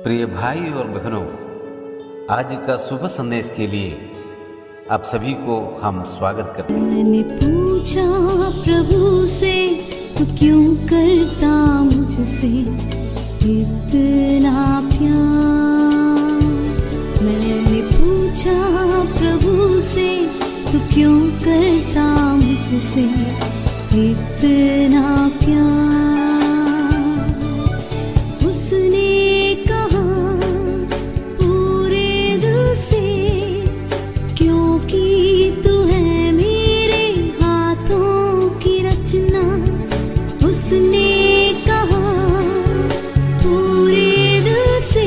प्रिय भाई और बहनों, आज का शुभ संदेश के लिए आप सभी को हम स्वागत करते हैं। मैंने पूछा प्रभु से, तू क्यों करता मुझसे इतना प्यार। मैंने पूछा प्रभु से, तू क्यों करता मुझसे इतना प्यार। उसने कहा पूरे दिल से, क्योंकि तू है मेरे हाथों की रचना। उसने कहा पूरे दिल से,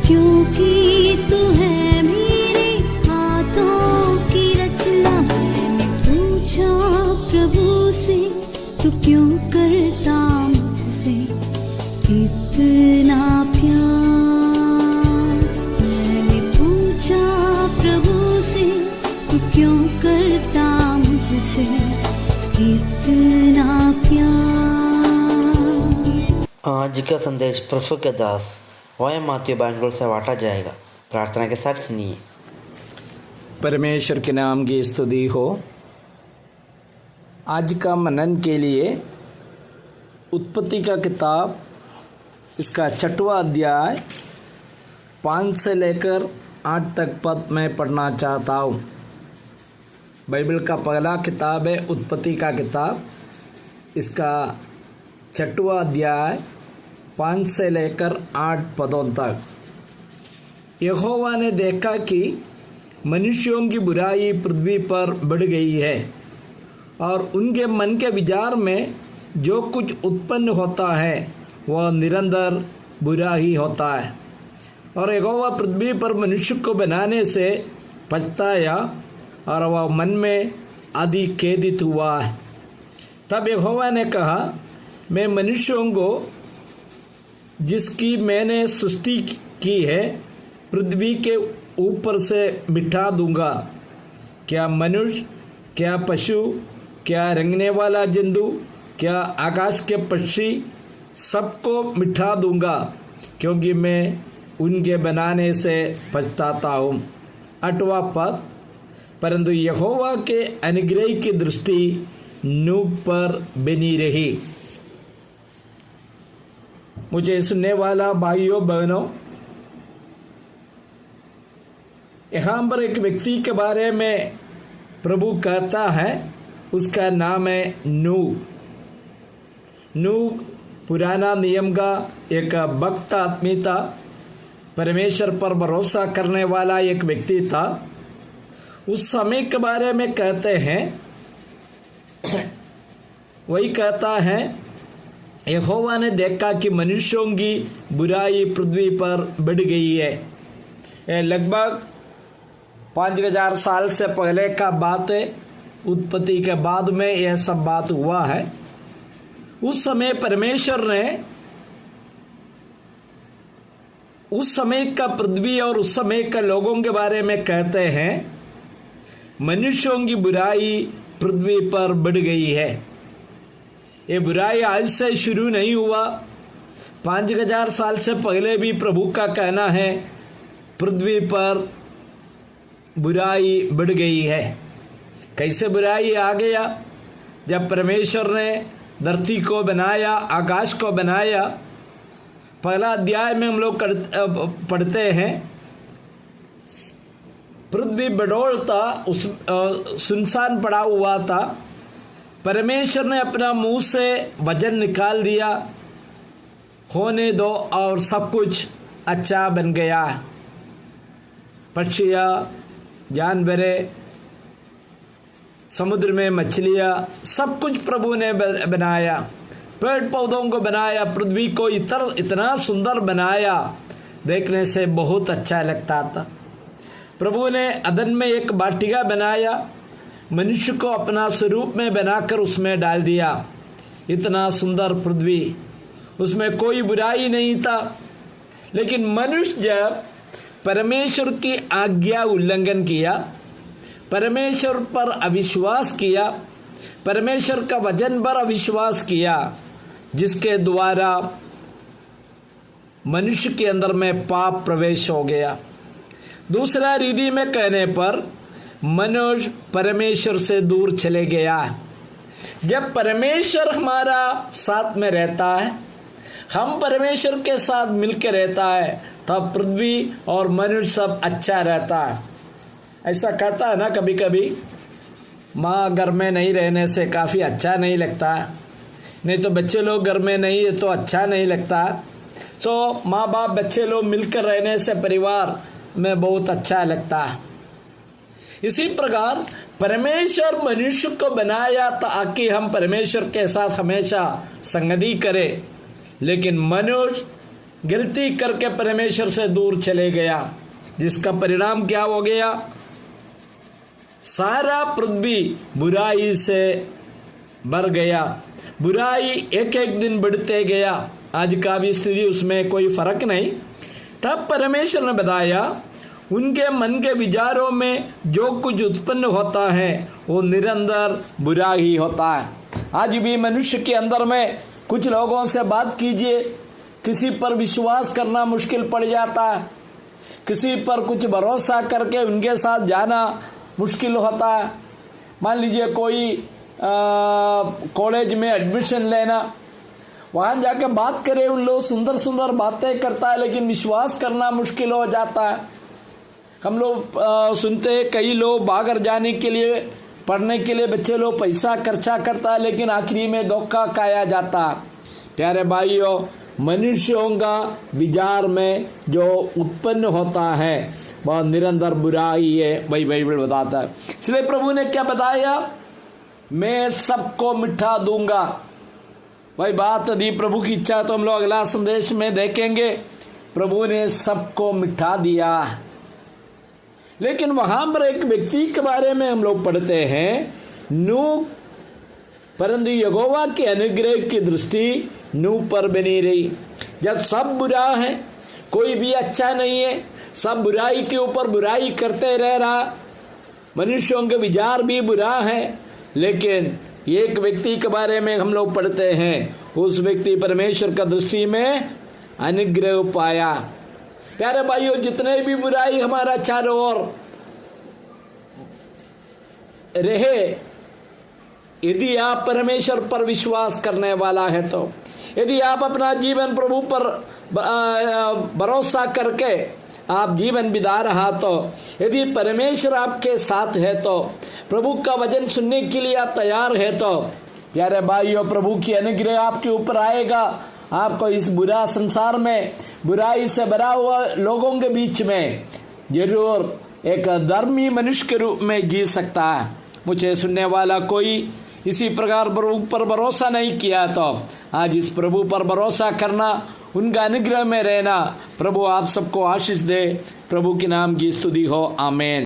क्योंकि तू है मेरे हाथों की रचना। मैंने पूछा प्रभु से, तू क्यों करता मुझसे इतना प्यार। मैंने पूछा प्रभु से, तू क्यों करता मुझसे इतना प्यार। आज का संदेश प्रभु के दास वाया मात्यु बैंगलोर से बांटा जाएगा। प्रार्थना के साथ सुनिए। परमेश्वर के नाम की स्तुति हो। आज का मनन के लिए उत्पत्ति का किताब, इसका 6वां अध्याय 5 से लेकर 8 तक पद मैं पढ़ना चाहता हूँ। बाइबल का पहला किताब है उत्पत्ति का किताब, इसका 6वां अध्याय 5 से लेकर 8 पदों तक। यहोवा ने देखा कि मनुष्यों की बुराई पृथ्वी पर बढ़ गई है और उनके मन के विचार में जो कुछ उत्पन्न होता है वह निरंतर बुरा ही होता है। और यहोवा पृथ्वी पर मनुष्य को बनाने से पछताया और वह मन में अधिक खेदित हुआ है। तब यहोवा ने कहा, मैं मनुष्यों को जिसकी मैंने सृष्टि की है पृथ्वी के ऊपर से मिटा दूंगा। क्या मनुष्य, क्या पशु, क्या रेंगने वाला जंतु, क्या आकाश के पक्षी, सबको मिटा दूंगा, क्योंकि मैं उनके बनाने से पछताता हूँ। 8वां पद, परंतु यहोवा के अनुग्रह की दृष्टि नूह पर बनी रही। मुझे सुनने वाला भाइयों बहनों, यहाँ पर एक व्यक्ति के बारे में प्रभु कहता है, उसका नाम है नूह। नूह पुराना नियम का एक भक्त आदमी था, परमेश्वर पर भरोसा करने वाला एक व्यक्ति था। उस समय के बारे में कहते हैं, वही कहता है, यहोवा ने देखा कि मनुष्यों की बुराई पृथ्वी पर बढ़ गई है। यह लगभग 5000 साल से पहले का बात है। उत्पत्ति के बाद में यह सब बात हुआ है। उस समय परमेश्वर ने उस समय का पृथ्वी और उस समय के लोगों के बारे में कहते हैं, मनुष्यों की बुराई पृथ्वी पर बढ़ गई है। ये बुराई आज से शुरू नहीं हुआ, 5000 साल से पहले भी प्रभु का कहना है पृथ्वी पर बुराई बढ़ गई है। कैसे बुराई आ गया? जब परमेश्वर ने धरती को बनाया, आकाश को बनाया, पहला अध्याय में हम लोग पढ़ते हैं, पृथ्वी बडोल था, उस सुनसान पड़ा हुआ था। परमेश्वर ने अपना मुंह से वचन निकाल दिया, होने दो, और सब कुछ अच्छा बन गया। पक्षियाँ, जानवरें, समुद्र में मछलियाँ, सब कुछ प्रभु ने बनाया। पेड़ पौधों को बनाया, पृथ्वी को इतना सुंदर बनाया, देखने से बहुत अच्छा लगता था। प्रभु ने अदन में एक वाटिका बनाया, मनुष्य को अपना स्वरूप में बनाकर उसमें डाल दिया। इतना सुंदर पृथ्वी, उसमें कोई बुराई नहीं था। लेकिन मनुष्य जब परमेश्वर की आज्ञा उल्लंघन किया, परमेश्वर पर अविश्वास किया, परमेश्वर का वचन पर अविश्वास किया, जिसके द्वारा मनुष्य के अंदर में पाप प्रवेश हो गया। दूसरा रीति में कहने पर मनुष्य परमेश्वर से दूर चले गया। जब परमेश्वर हमारा साथ में रहता है, हम परमेश्वर के साथ मिलकर रहता है, तब पृथ्वी और मनुष्य सब अच्छा रहता है। ऐसा कहता है ना कभी कभी, माँ घर में नहीं रहने से काफ़ी अच्छा नहीं लगता, नहीं तो बच्चे लोग घर में नहीं है तो अच्छा नहीं लगता। तो माँ बाप बच्चे लोग मिलकर रहने से परिवार में बहुत अच्छा लगता है। इसी प्रकार परमेश्वर मनुष्य को बनाया ताकि हम परमेश्वर के साथ हमेशा संगति करें, लेकिन मनुष्य गलती करके परमेश्वर से दूर चले गया, जिसका परिणाम क्या हो गया? सारा पृथ्वी बुराई से भर गया। बुराई एक एक दिन बढ़ते गया। आज का भी स्थिति उसमें कोई फर्क नहीं। तब परमेश्वर ने बताया, उनके मन के विचारों में जो कुछ उत्पन्न होता है वो निरंतर बुरा ही होता है। आज भी मनुष्य के अंदर में कुछ लोगों से बात कीजिए, किसी पर विश्वास करना मुश्किल पड़ जाता है, किसी पर कुछ भरोसा करके उनके साथ जाना मुश्किल होता है। मान लीजिए कोई कॉलेज में एडमिशन लेना, वहाँ जाके बात करें, उन लोग सुंदर सुंदर बातें करता है, लेकिन विश्वास करना मुश्किल हो जाता है। हम लोग सुनते हैं कई लोग बाहर जाने के लिए, पढ़ने के लिए बच्चे लोग पैसा खर्चा करता है, लेकिन आखिरी में धोखा खाया जाता है। प्यारे भाइयों, मनुष्यों का विचार में जो उत्पन्न होता है वह निरंतर बुरा ही है, वही बाइबल बताता है। इसलिए प्रभु ने क्या बताया? मैं सबको मिठा दूंगा। वही बात यदि प्रभु की इच्छा तो हम लोग अगला संदेश में देखेंगे। प्रभु ने सबको मिठा दिया, लेकिन वहां पर एक व्यक्ति के बारे में हम लोग पढ़ते हैं, नूह, परंतु यहोवा के अनुग्रह की दृष्टि नूह पर बनी रही। जब सब बुरा है, कोई भी अच्छा नहीं है, सब बुराई के ऊपर बुराई करते रह रहा, मनुष्यों के विचार भी बुरा है, लेकिन एक व्यक्ति के बारे में हम लोग पढ़ते हैं, उस व्यक्ति परमेश्वर का दृष्टि में अनुग्रह पाया। प्यारे भाइयों, जितने भी बुराई हमारा चारों ओर रहे, यदि आप परमेश्वर पर विश्वास करने वाला है तो, यदि आप अपना जीवन प्रभु पर भरोसा करके आप जीवन बिता रहा तो, यदि परमेश्वर आपके साथ है तो, प्रभु का वचन सुनने के लिए आप तैयार है तो, प्यारे भाइयों, प्रभु की अनुग्रह आपके ऊपर आएगा। आपको इस बुरा संसार में, बुराई से भरा हुआ लोगों के बीच में जरूर एक धर्मी मनुष्य के रूप में जी सकता है। मुझे सुनने वाला कोई इसी प्रकार प्रभु पर भरोसा नहीं किया तो आज इस प्रभु पर भरोसा करना, उनका अनुग्रह में रहना। प्रभु आप सबको आशीष दे। प्रभु के नाम की स्तुति हो। आमीन।